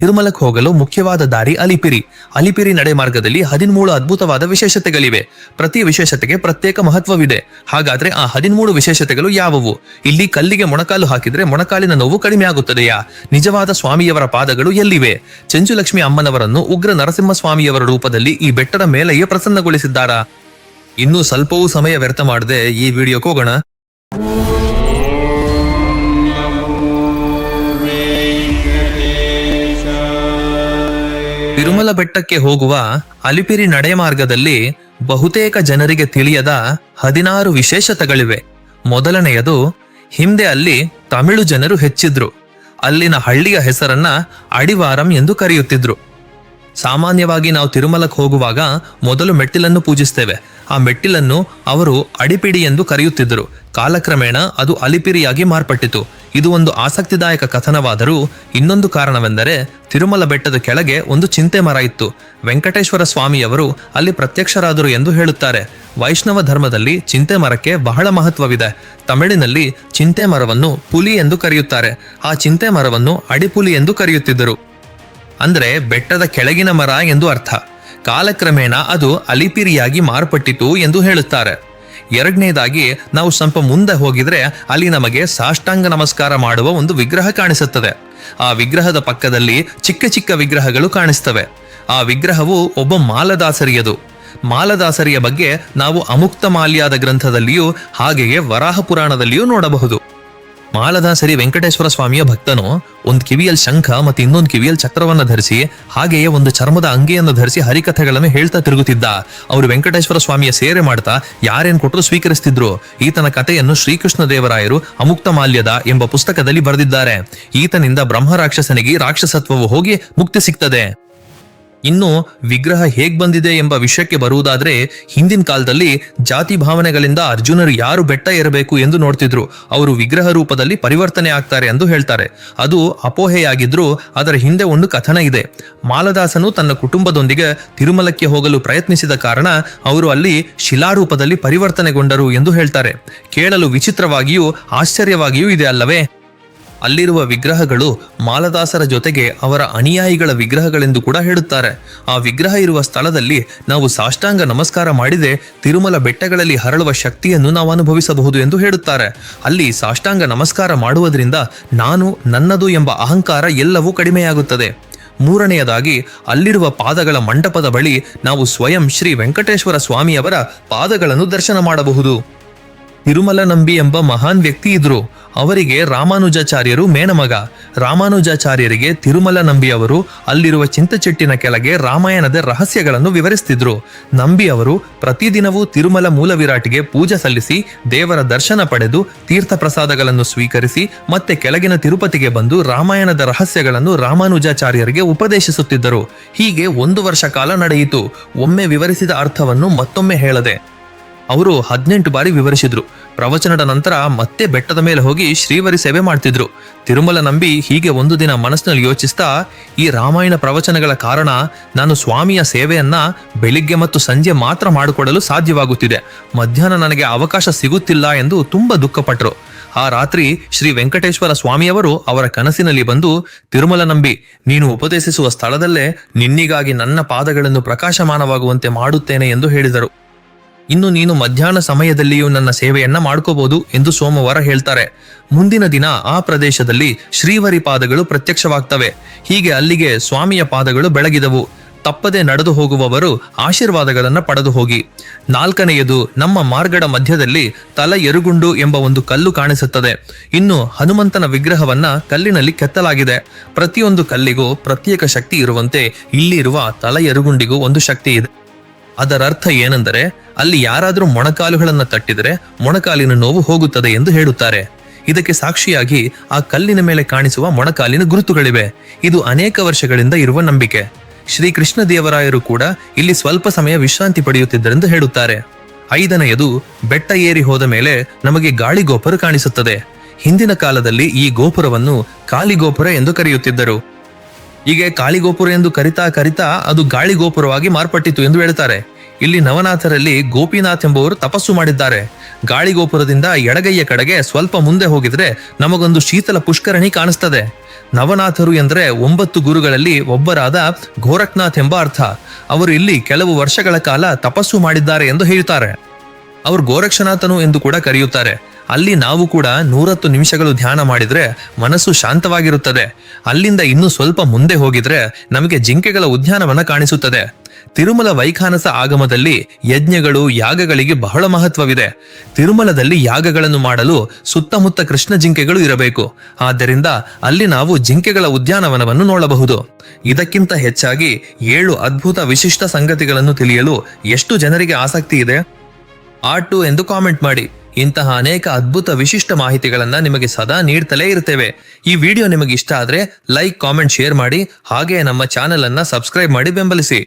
ತಿರುಮಲಕ್ಕೆ ಹೋಗಲು ಮುಖ್ಯವಾದ ದಾರಿ ಅಲಿಪಿರಿ. ಅಲಿಪಿರಿ ನಡೆ ಮಾರ್ಗದಲ್ಲಿ 13 ಅದ್ಭುತವಾದ ವಿಶೇಷತೆಗಳಿವೆ. ಪ್ರತಿ ವಿಶೇಷತೆಗೆ ಪ್ರತ್ಯೇಕ ಮಹತ್ವವಿದೆ. ಹಾಗಾದ್ರೆ ಆ 13 ವಿಶೇಷತೆಗಳು ಯಾವುವು? ಇಲ್ಲಿ ಕಲ್ಲಿಗೆ ಮೊಣಕಾಲು ಹಾಕಿದ್ರೆ ಮೊಣಕಾಲಿನ ನೋವು ಕಡಿಮೆ ಆಗುತ್ತದೆಯಾ? ನಿಜವಾದ ಸ್ವಾಮಿಯವರ ಪಾದಗಳು ಎಲ್ಲಿವೆ? ಚೆಂಚುಲಕ್ಷ್ಮಿ ಅಮ್ಮನವರನ್ನು ಉಗ್ರ ನರಸಿಂಹ ಸ್ವಾಮಿಯವರ ರೂಪದಲ್ಲಿ ಈ ಬೆಟ್ಟದ ಮೇಲೆಯೇ ಪ್ರಸನ್ನಗೊಳಿಸಿದ್ದಾರಾ? ಇನ್ನೂ ಸ್ವಲ್ಪವೂ ಸಮಯ ವ್ಯರ್ಥ ಮಾಡದೆ ಈ ವಿಡಿಯೋಕ್ಕೆ ಹೋಗೋಣ. ತಿರುಮಲ ಬೆಟ್ಟಕ್ಕೆ ಹೋಗುವ ಅಲಿಪಿರಿ ನಡೆಮಾರ್ಗದಲ್ಲಿ ಬಹುತೇಕ ಜನರಿಗೆ ತಿಳಿಯದ 16 ವಿಶೇಷತೆಗಳಿವೆ. ಮೊದಲನೆಯದು, ಹಿಂದೆ ಅಲ್ಲಿ ತಮಿಳು ಜನರು ಹೆಚ್ಚಿದ್ರು. ಅಲ್ಲಿನ ಹಳ್ಳಿಯ ಹೆಸರನ್ನ ಅಡಿವಾರಂ ಎಂದು ಕರೆಯುತ್ತಿದ್ರು. ಸಾಮಾನ್ಯವಾಗಿ ನಾವು ತಿರುಮಲಕ್ಕೆ ಹೋಗುವಾಗ ಮೊದಲು ಮೆಟ್ಟಿಲನ್ನು ಪೂಜಿಸ್ತೇವೆ. ಆ ಮೆಟ್ಟಿಲನ್ನು ಅವರು ಅಡಿಪಿಡಿ ಎಂದು ಕರೆಯುತ್ತಿದ್ದರು. ಕಾಲಕ್ರಮೇಣ ಅದು ಅಲಿಪಿರಿಯಾಗಿ ಮಾರ್ಪಟ್ಟಿತು. ಇದು ಒಂದು ಆಸಕ್ತಿದಾಯಕ ಕಥನವಾದರೂ ಇನ್ನೊಂದು ಕಾರಣವೆಂದರೆ ತಿರುಮಲ ಬೆಟ್ಟದ ಕೆಳಗೆ ಒಂದು ಚಿಂತೆ ಮರ ಇತ್ತು. ವೆಂಕಟೇಶ್ವರ ಸ್ವಾಮಿಯವರು ಅಲ್ಲಿ ಪ್ರತ್ಯಕ್ಷರಾದರು ಎಂದು ಹೇಳುತ್ತಾರೆ. ವೈಷ್ಣವ ಧರ್ಮದಲ್ಲಿ ಚಿಂತೆ ಮರಕ್ಕೆ ಬಹಳ ಮಹತ್ವವಿದೆ. ತಮಿಳಿನಲ್ಲಿ ಚಿಂತೆ ಮರವನ್ನು ಪುಲಿ ಎಂದು ಕರೆಯುತ್ತಾರೆ. ಆ ಚಿಂತೆ ಮರವನ್ನು ಅಡಿಪುಲಿ ಎಂದು ಕರೆಯುತ್ತಿದ್ದರು. ಅಂದ್ರೆ ಬೆಟ್ಟದ ಕೆಳಗಿನ ಮರ ಎಂದು ಅರ್ಥ. ಕಾಲಕ್ರಮೇಣ ಅದು ಅಲಿಪಿರಿಯಾಗಿ ಮಾರ್ಪಟ್ಟಿತು ಎಂದು ಹೇಳುತ್ತಾರೆ. ಎರಡನೇದಾಗಿ, ನಾವು ಸ್ವಲ್ಪ ಮುಂದೆ ಹೋಗಿದ್ರೆ ಅಲ್ಲಿ ನಮಗೆ ಸಾಷ್ಟಾಂಗ ನಮಸ್ಕಾರ ಮಾಡುವ ಒಂದು ವಿಗ್ರಹ ಕಾಣಿಸುತ್ತದೆ. ಆ ವಿಗ್ರಹದ ಪಕ್ಕದಲ್ಲಿ ಚಿಕ್ಕ ಚಿಕ್ಕ ವಿಗ್ರಹಗಳು ಕಾಣಿಸ್ತವೆ. ಆ ವಿಗ್ರಹವು ಒಬ್ಬ ಮಾಲದಾಸರಿಯದು. ಮಾಲದಾಸರಿಯ ಬಗ್ಗೆ ನಾವು ಅಮುಕ್ತ ಮಾಲ್ಯದ ಗ್ರಂಥದಲ್ಲಿಯೂ ಹಾಗೆಯೇ ವರಾಹ ಪುರಾಣದಲ್ಲಿಯೂ ನೋಡಬಹುದು. ಮಾಲದಾಸರಿ ವೆಂಕಟೇಶ್ವರ ಸ್ವಾಮಿಯ ಭಕ್ತನು. ಒಂದು ಕಿವಿಯಲ್ಲಿ ಶಂಖ ಮತ್ತು ಇನ್ನೊಂದು ಕಿವಿಯಲ್ಲಿ ಚಕ್ರವನ್ನು ಧರಿಸಿ ಹಾಗೆಯೇ ಒಂದು ಚರ್ಮದ ಅಂಗಿಯನ್ನು ಧರಿಸಿ ಹರಿಕಥೆಗಳನ್ನು ಹೇಳ್ತಾ ತಿರುಗುತ್ತಿದ್ದ. ಅವರು ವೆಂಕಟೇಶ್ವರ ಸ್ವಾಮಿಯ ಸೇವೆ ಮಾಡ್ತಾ ಯಾರೇನ್ ಕೊಟ್ಟರು ಸ್ವೀಕರಿಸ್ತಿದ್ರು. ಈತನ ಕಥೆಯನ್ನು ಶ್ರೀಕೃಷ್ಣ ದೇವರಾಯರು ಅಮುಕ್ತ ಮಾಲ್ಯದ ಎಂಬ ಪುಸ್ತಕದಲ್ಲಿ ಬರೆದಿದ್ದಾರೆ. ಈತನಿಂದ ಬ್ರಹ್ಮ ರಾಕ್ಷಸನಿಗೆ ರಾಕ್ಷಸತ್ವವು ಹೋಗಿ ಮುಕ್ತಿ ಸಿಗ್ತದೆ. ಇನ್ನು ವಿಗ್ರಹ ಹೇಗ್ ಬಂದಿದೆ ಎಂಬ ವಿಷಯಕ್ಕೆ ಬರುವುದಾದ್ರೆ, ಹಿಂದಿನ ಕಾಲದಲ್ಲಿ ಜಾತಿ ಭಾವನೆಗಳಿಂದ ಅರ್ಜುನರು ಯಾರು ಬೆಟ್ಟ ಏರಬೇಕು ಎಂದು ನೋಡ್ತಿದ್ರು. ಅವರು ವಿಗ್ರಹ ರೂಪದಲ್ಲಿ ಪರಿವರ್ತನೆ ಆಗ್ತಾರೆ ಎಂದು ಹೇಳ್ತಾರೆ. ಅದು ಅಪೋಹೆಯಾಗಿದ್ರು ಅದರ ಹಿಂದೆ ಒಂದು ಕಥನ ಇದೆ. ಮಾಲದಾಸನು ತನ್ನ ಕುಟುಂಬದೊಂದಿಗೆ ತಿರುಮಲಕ್ಕೆ ಹೋಗಲು ಪ್ರಯತ್ನಿಸಿದ ಕಾರಣ ಅವರು ಅಲ್ಲಿ ಶಿಲಾರೂಪದಲ್ಲಿ ಪರಿವರ್ತನೆಗೊಂಡರು ಎಂದು ಹೇಳ್ತಾರೆ. ಕೇಳಲು ವಿಚಿತ್ರವಾಗಿಯೂ ಆಶ್ಚರ್ಯವಾಗಿಯೂ ಇದೆ ಅಲ್ಲವೇ? ಅಲ್ಲಿರುವ ವಿಗ್ರಹಗಳು ಮಾಲದಾಸರ ಜೊತೆಗೆ ಅವರ ಅನುಯಾಯಿಗಳ ವಿಗ್ರಹಗಳೆಂದು ಕೂಡ ಹೇಳುತ್ತಾರೆ. ಆ ವಿಗ್ರಹ ಇರುವ ಸ್ಥಳದಲ್ಲಿ ನಾವು ಸಾಷ್ಟಾಂಗ ನಮಸ್ಕಾರ ಮಾಡಿದೆ ತಿರುಮಲ ಬೆಟ್ಟಗಳಲ್ಲಿ ಹರಳುವ ಶಕ್ತಿಯನ್ನು ನಾವು ಅನುಭವಿಸಬಹುದು ಎಂದು ಹೇಳುತ್ತಾರೆ. ಅಲ್ಲಿ ಸಾಷ್ಟಾಂಗ ನಮಸ್ಕಾರ ಮಾಡುವುದರಿಂದ ನಾನು, ನನ್ನದು ಎಂಬ ಅಹಂಕಾರ ಎಲ್ಲವೂ ಕಡಿಮೆಯಾಗುತ್ತದೆ. ಮೂರನೆಯದಾಗಿ, ಅಲ್ಲಿರುವ ಪಾದಗಳ ಮಂಟಪದ ಬಳಿ ನಾವು ಸ್ವಯಂ ಶ್ರೀ ವೆಂಕಟೇಶ್ವರ ಸ್ವಾಮಿಯವರ ಪಾದಗಳನ್ನು ದರ್ಶನ ಮಾಡಬಹುದು. ತಿರುಮಲ ನಂಬಿ ಎಂಬ ಮಹಾನ್ ವ್ಯಕ್ತಿ ಇದ್ರು. ಅವರಿಗೆ ರಾಮಾನುಜಾಚಾರ್ಯರು ಮೇನಮಗ. ರಾಮಾನುಜಾಚಾರ್ಯರಿಗೆ ತಿರುಮಲ ನಂಬಿಯವರು ಅಲ್ಲಿರುವ ಚಿಂತಚೆಟ್ಟಿನ ಕೆಳಗೆ ರಾಮಾಯಣದ ರಹಸ್ಯಗಳನ್ನು ವಿವರಿಸ್ತಿದ್ರು. ನಂಬಿಯವರು ಪ್ರತಿದಿನವೂ ತಿರುಮಲ ಮೂಲ ವಿರಾಟಿಗೆ ಪೂಜೆ ಸಲ್ಲಿಸಿ ದೇವರ ದರ್ಶನ ಪಡೆದು ತೀರ್ಥ ಪ್ರಸಾದಗಳನ್ನು ಸ್ವೀಕರಿಸಿ ಮತ್ತೆ ಕೆಳಗಿನ ತಿರುಪತಿಗೆ ಬಂದು ರಾಮಾಯಣದ ರಹಸ್ಯಗಳನ್ನು ರಾಮಾನುಜಾಚಾರ್ಯರಿಗೆ ಉಪದೇಶಿಸುತ್ತಿದ್ದರು. ಹೀಗೆ 1 ವರ್ಷ ಕಾಲ ನಡೆಯಿತು. ಒಮ್ಮೆ ವಿವರಿಸಿದ ಅರ್ಥವನ್ನು ಮತ್ತೊಮ್ಮೆ ಹೇಳದೆ ಅವರು 18 ಬಾರಿ ವಿವರಿಸಿದ್ರು. ಪ್ರವಚನದ ನಂತರ ಮತ್ತೆ ಬೆಟ್ಟದ ಮೇಲೆ ಹೋಗಿ ಶ್ರೀವರಿ ಸೇವೆ ಮಾಡ್ತಿದ್ರು. ತಿರುಮಲ ನಂಬಿ ಹೀಗೆ ಒಂದು ದಿನ ಮನಸ್ಸಿನಲ್ಲಿ ಯೋಚಿಸ್ತಾ, ಈ ರಾಮಾಯಣ ಪ್ರವಚನಗಳ ಕಾರಣ ನಾನು ಸ್ವಾಮಿಯ ಸೇವೆಯನ್ನ ಬೆಳಿಗ್ಗೆ ಮತ್ತು ಸಂಜೆ ಮಾತ್ರ ಮಾಡಿಕೊಡಲು ಸಾಧ್ಯವಾಗುತ್ತಿದೆ. ಮಧ್ಯಾಹ್ನ ನನಗೆ ಅವಕಾಶ ಸಿಗುತ್ತಿಲ್ಲ ಎಂದು ತುಂಬಾ ದುಃಖಪಟ್ಟರು. ಆ ರಾತ್ರಿ ಶ್ರೀ ವೆಂಕಟೇಶ್ವರ ಸ್ವಾಮಿಯವರು ಅವರ ಕನಸಿನಲ್ಲಿ ಬಂದು, ತಿರುಮಲ ನಂಬಿ, ನೀನು ಉಪದೇಶಿಸುವ ಸ್ಥಳದಲ್ಲೇ ನಿನ್ನಿಗಾಗಿ ನನ್ನ ಪಾದಗಳನ್ನು ಪ್ರಕಾಶಮಾನವಾಗುವಂತೆ ಮಾಡುತ್ತೇನೆ ಎಂದು ಹೇಳಿದರು. ಇನ್ನು ನೀನು ಮಧ್ಯಾಹ್ನ ಸಮಯದಲ್ಲಿಯೂ ನನ್ನ ಸೇವೆಯನ್ನ ಮಾಡ್ಕೋಬಹುದು ಎಂದು ಸೋಮವಾರ ಹೇಳ್ತಾರೆ. ಮುಂದಿನ ದಿನ ಆ ಪ್ರದೇಶದಲ್ಲಿ ಶ್ರೀವರಿ ಪಾದಗಳು ಪ್ರತ್ಯಕ್ಷವಾಗ್ತವೆ. ಹೀಗೆ ಅಲ್ಲಿಗೆ ಸ್ವಾಮಿಯ ಪಾದಗಳು ಬೆಳಗಿದವು. ತಪ್ಪದೆ ನಡೆದು ಹೋಗುವವರು ಆಶೀರ್ವಾದಗಳನ್ನ ಪಡೆದು ಹೋಗಿ. 4ನೆಯದು, ನಮ್ಮ ಮಾರ್ಗದ ಮಧ್ಯದಲ್ಲಿ ತಲ ಎರುಗುಂಡು ಎಂಬ ಒಂದು ಕಲ್ಲು ಕಾಣಿಸುತ್ತದೆ. ಇನ್ನು ಹನುಮಂತನ ವಿಗ್ರಹವನ್ನ ಕಲ್ಲಿನಲ್ಲಿ ಕೆತ್ತಲಾಗಿದೆ. ಪ್ರತಿಯೊಂದು ಕಲ್ಲಿಗೂ ಪ್ರತ್ಯೇಕ ಶಕ್ತಿ ಇರುವಂತೆ ಇಲ್ಲಿ ಇರುವ ತಲ ಎರುಗುಂಡಿಗೂ ಒಂದು ಶಕ್ತಿ ಇದೆ. ಅದರರ್ಥ ಏನೆಂದರೆ, ಅಲ್ಲಿ ಯಾರಾದರೂ ಮೊಣಕಾಲುಗಳನ್ನು ತಟ್ಟಿದರೆ ಮೊಣಕಾಲಿನ ನೋವು ಹೋಗುತ್ತದೆ ಎಂದು ಹೇಳುತ್ತಾರೆ. ಇದಕ್ಕೆ ಸಾಕ್ಷಿಯಾಗಿ ಆ ಕಲ್ಲಿನ ಮೇಲೆ ಕಾಣಿಸುವ ಮೊಣಕಾಲಿನ ಗುರುತುಗಳಿವೆ. ಇದು ಅನೇಕ ವರ್ಷಗಳಿಂದ ಇರುವ ನಂಬಿಕೆ. ಶ್ರೀಕೃಷ್ಣ ದೇವರಾಯರು ಕೂಡ ಇಲ್ಲಿ ಸ್ವಲ್ಪ ಸಮಯ ವಿಶ್ರಾಂತಿ ಪಡೆಯುತ್ತಿದ್ದರೆಂದು ಹೇಳುತ್ತಾರೆ. 5ನೆಯದು, ಬೆಟ್ಟ ಏರಿ ಹೋದ ಮೇಲೆ ನಮಗೆ ಗಾಳಿ ಗೋಪುರ ಕಾಣಿಸುತ್ತದೆ. ಹಿಂದಿನ ಕಾಲದಲ್ಲಿ ಈ ಗೋಪುರವನ್ನು ಕಾಳಿಗೋಪುರ ಎಂದು ಕರೆಯುತ್ತಿದ್ದರು. ಹೀಗೆ ಕಾಳಿಗೋಪುರ ಎಂದು ಕರಿತಾ ಅದು ಗಾಳಿ ಗೋಪುರವಾಗಿ ಮಾರ್ಪಟ್ಟಿತು ಎಂದು ಹೇಳ್ತಾರೆ. ಇಲ್ಲಿ ನವನಾಥರಲ್ಲಿ ಗೋಪಿನಾಥ್ ಎಂಬುವರು ತಪಸ್ಸು ಮಾಡಿದ್ದಾರೆ. ಗಾಳಿಗೋಪುರದಿಂದ ಎಡಗೈಯ ಕಡೆಗೆ ಸ್ವಲ್ಪ ಮುಂದೆ ಹೋಗಿದ್ರೆ ನಮಗೊಂದು ಶೀತಲ ಪುಷ್ಕರಣಿ ಕಾಣಿಸ್ತದೆ. ನವನಾಥರು ಎಂದರೆ 9 ಗುರುಗಳಲ್ಲಿ ಒಬ್ಬರಾದ ಗೋರಖ್ನಾಥ್ ಎಂಬ ಅರ್ಥ. ಅವರು ಇಲ್ಲಿ ಕೆಲವು ವರ್ಷಗಳ ಕಾಲ ತಪಸ್ಸು ಮಾಡಿದ್ದಾರೆ ಎಂದು ಹೇಳ್ತಾರೆ. ಅವರು ಗೋರಕ್ಷನಾಥನು ಎಂದು ಕೂಡ ಕರೆಯುತ್ತಾರೆ. ಅಲ್ಲಿ ನಾವು ಕೂಡ 110 ನಿಮಿಷಗಳು ಧ್ಯಾನ ಮಾಡಿದ್ರೆ ಮನಸ್ಸು ಶಾಂತವಾಗಿರುತ್ತದೆ. ಅಲ್ಲಿಂದ ಇನ್ನೂ ಸ್ವಲ್ಪ ಮುಂದೆ ಹೋಗಿದ್ರೆ ನಮಗೆ ಜಿಂಕೆಗಳ ಉದ್ಯಾನವನ ಕಾಣಿಸುತ್ತದೆ. ತಿರುಮಲ ವೈಖಾನಸ ಆಗಮದಲ್ಲಿ ಯಜ್ಞಗಳು ಯಾಗಗಳಿಗೆ ಬಹಳ ಮಹತ್ವವಿದೆ. ತಿರುಮಲದಲ್ಲಿ ಯಾಗಗಳನ್ನು ಮಾಡಲು ಸುತ್ತಮುತ್ತ ಕೃಷ್ಣ ಜಿಂಕೆಗಳು ಇರಬೇಕು. ಆದ್ದರಿಂದ ಅಲ್ಲಿ ನಾವು ಜಿಂಕೆಗಳ ಉದ್ಯಾನವನವನ್ನು ನೋಡಬಹುದು. ಇದಕ್ಕಿಂತ ಹೆಚ್ಚಾಗಿ 7 ಅದ್ಭುತ ವಿಶಿಷ್ಟ ಸಂಗತಿಗಳನ್ನು ತಿಳಿಯಲು ಎಷ್ಟು ಜನರಿಗೆ ಆಸಕ್ತಿ ಇದೆ? R2 ಎಂದು ಕಾಮೆಂಟ್ ಮಾಡಿ. ಇಂತಹ ಅನೇಕ ಅದ್ಭುತ ವಿಶಿಷ್ಟ ಮಾಹಿತಿಗಳನ್ನ ನಿಮಗೆ ಸದಾ ನೀಡ್ತಲೇ ಇರ್ತೇವೆ. ಈ ವಿಡಿಯೋ ನಿಮಗೆ ಇಷ್ಟ ಆದ್ರೆ ಲೈಕ್, ಕಾಮೆಂಟ್, ಶೇರ್ ಮಾಡಿ. ಹಾಗೆ ನಮ್ಮ ಚಾನೆಲ್ ಅನ್ನ ಸಬ್ಸ್ಕ್ರೈಬ್ ಮಾಡಿ ಬೆಂಬಲಿಸಿ.